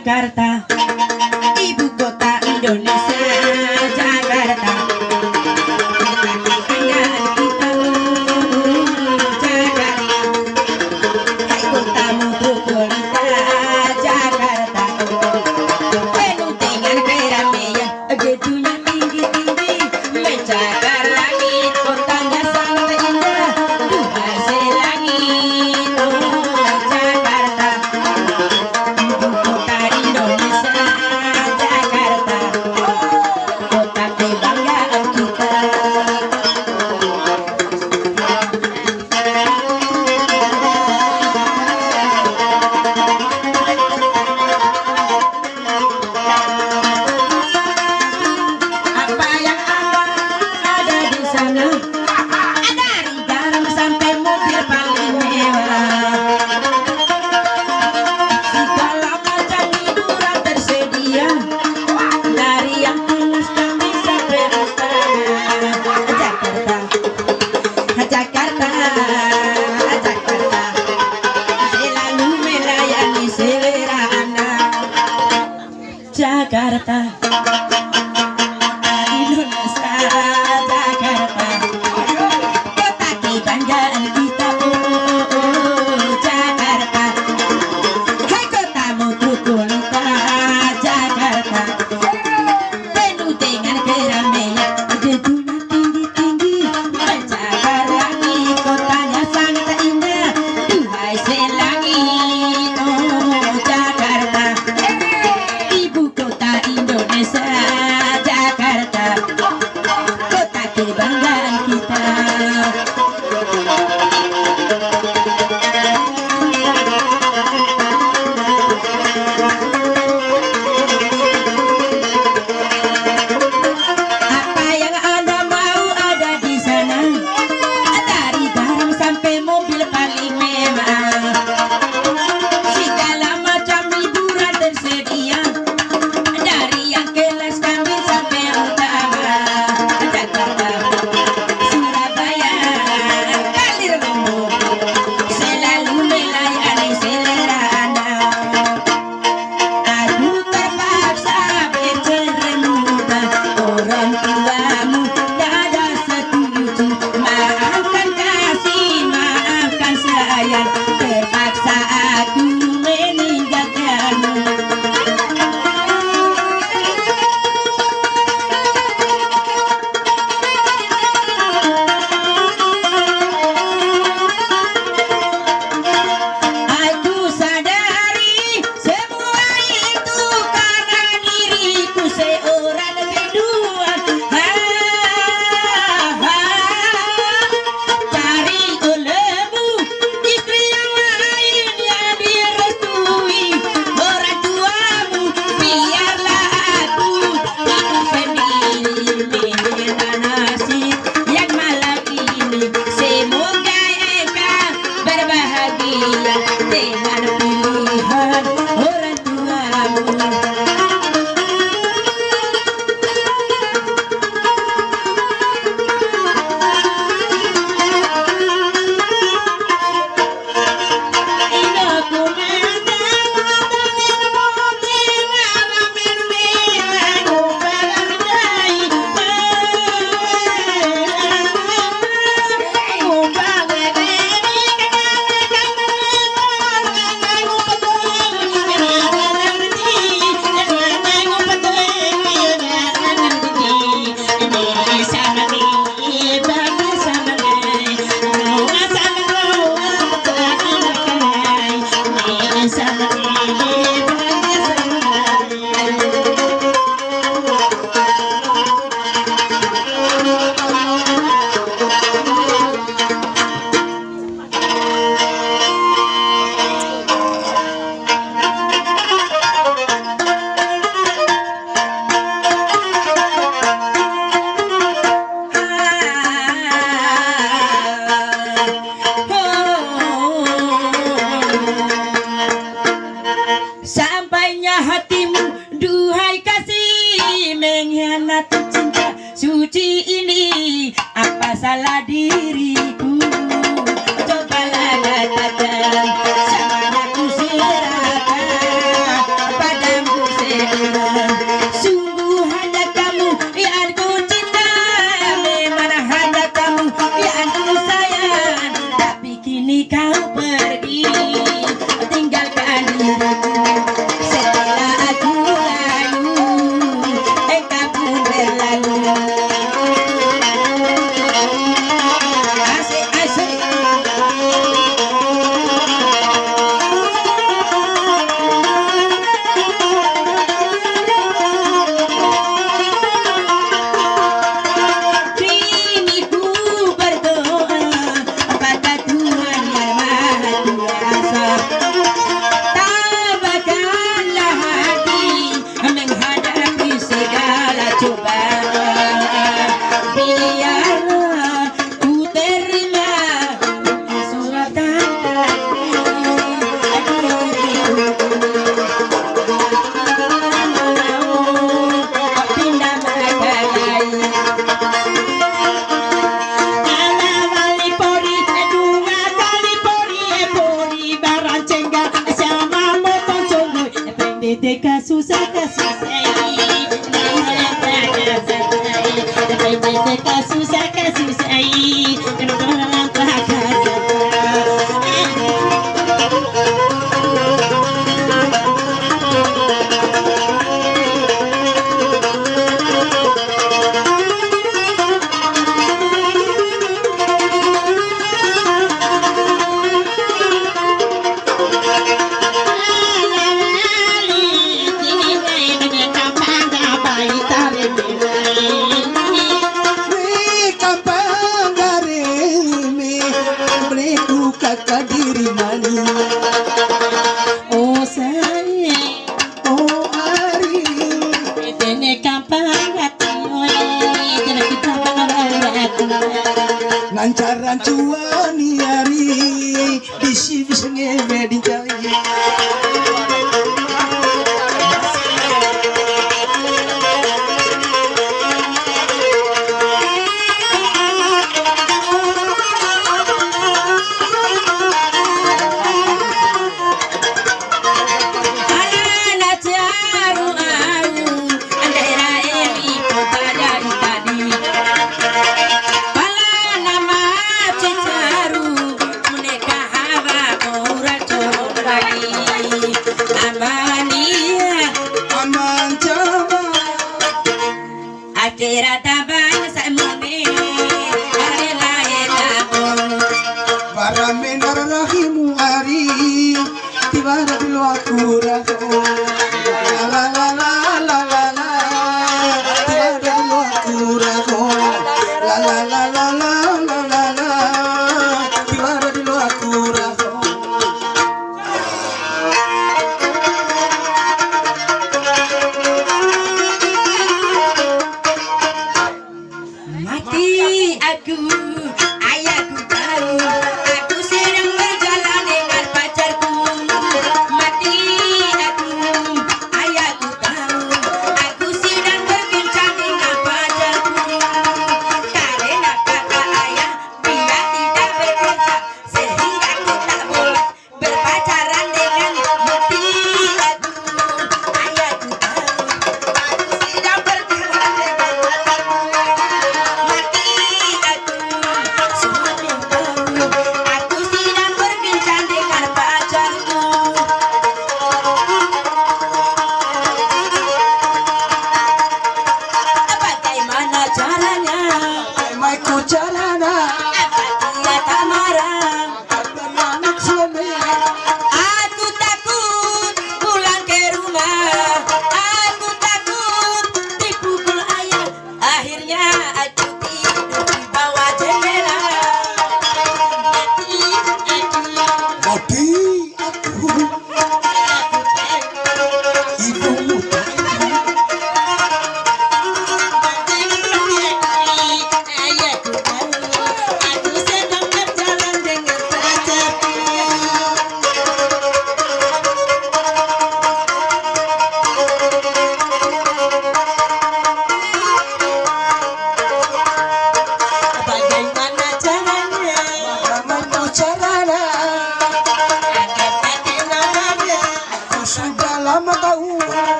Jakarta, ibu kota Indonesia, Jakarta. Kebanggaan kita, Jakarta. Hai kota metropolitan, Jakarta. Penuh dengan keramaian, gedungnya tinggi-tinggi, mencapai langit, kotanya sangat indah. Duhai selangit, oh Jakarta. Ibu kota Indonesia, Jakarta. Kota kebanggaan kita. Apa yang ada di sana? Dari garam sampai mobil paling mewah. Segala macam hiburan tersedia, dari yang tulus kami sampai mustahil. Jakarta, Jakarta, Jakarta, selalu melayani selera Anda. Jakarta, Indonesia, Jakarta, kota kebanggaan kita, Jakarta. Hai kota metropolitan, Jakarta. Penuh dengan keramaian, gedungnya tinggi-tinggi, mencapai langit, kotanya sangat indah. Duhai selangit, oh Jakarta. Ibu kota Indonesia, Jakarta. Kota kebanggaan kita. Apa yang Anda mau ada di sana, dari garam sampai mobil paling mewah. Segala macam hiburan tersedia, dari yang kelas kami sampai utama. Jakarta, Surabaya, Kalir Lombok, selalu melayani selera Anda. Aku terpaksa bercerai muda, orang tuamu tidak setuju. Maafkan kasih, maafkan sayang, terpaksa aku meninggalkanmu. Aku sadari semua itu karena diriku seorang biduan. Cari olehmu istri yang lain yang direstui orang tuamu, biarlah aku hidup sendiri menderita nasib yang malam ini. Semoga engkau berbahagia dengan pilihan orang tuamu. Sampainya hatimu, duhai kasih, mengkhianati cinta suci ini. Apa salah diriku? Cobalah katakan, semuanya ku serahkan pada lancaran cuan hari bisi bisa ngebe di jaya. Mati aku